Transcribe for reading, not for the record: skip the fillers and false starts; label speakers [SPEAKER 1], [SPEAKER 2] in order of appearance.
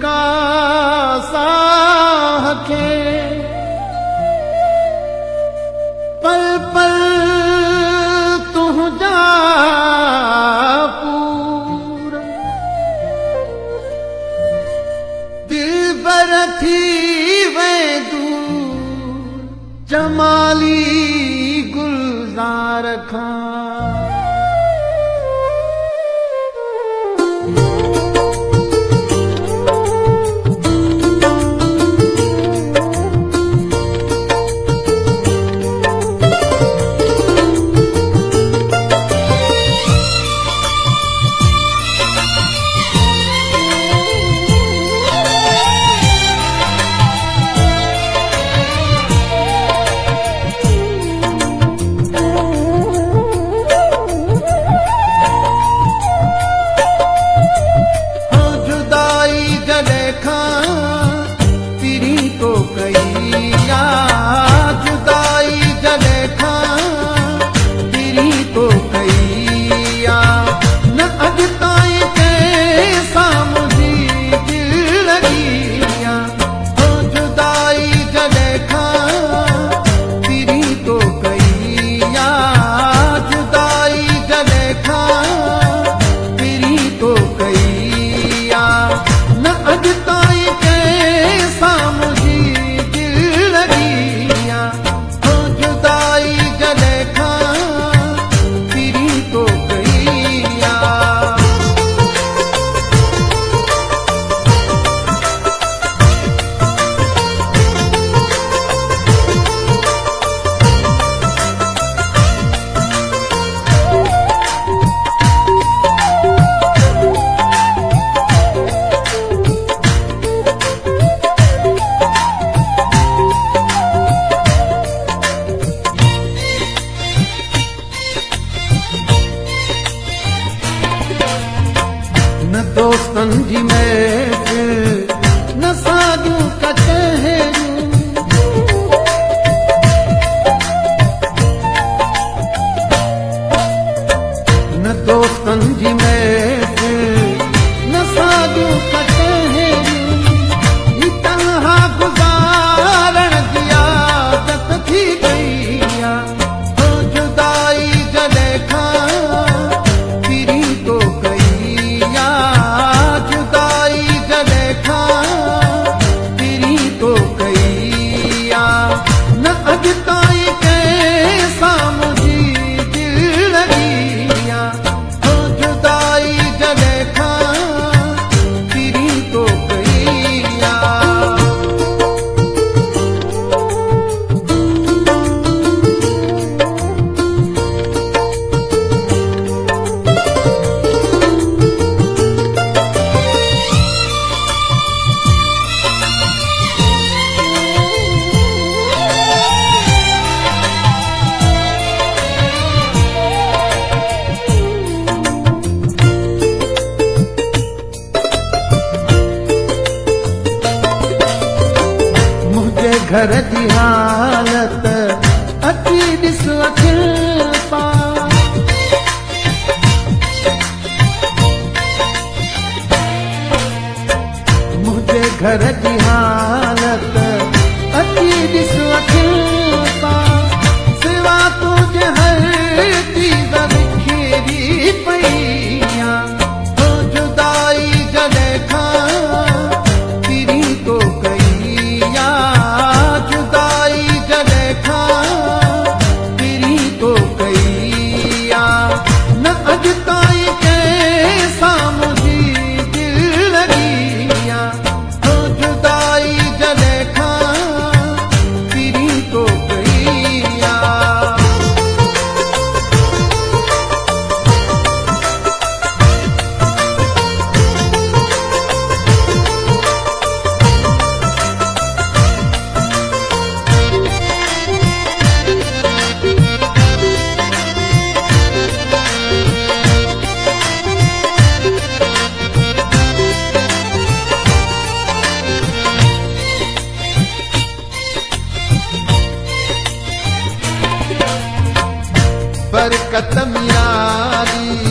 [SPEAKER 1] का साह खे पल पल तुझा पूर दिल बर थी वे दूर जमाली गुलजार खां दोस्तन जी महफिल न साधू कचहरी न दोस्तन जी महफिल न साधू कचहरी तन्हा गुजारण की आदत थी गई तो जुदाई जले खां फिरी तो घर की हालत अची ॾिस अखियुनि पां मुझे घर की हालत अची ॾिस अखियुनि पां सिवा तुझे हर चीज़ बिखेरी पई तो जुदाई जॾहिं खां फिरी तो कई बरकत मियारी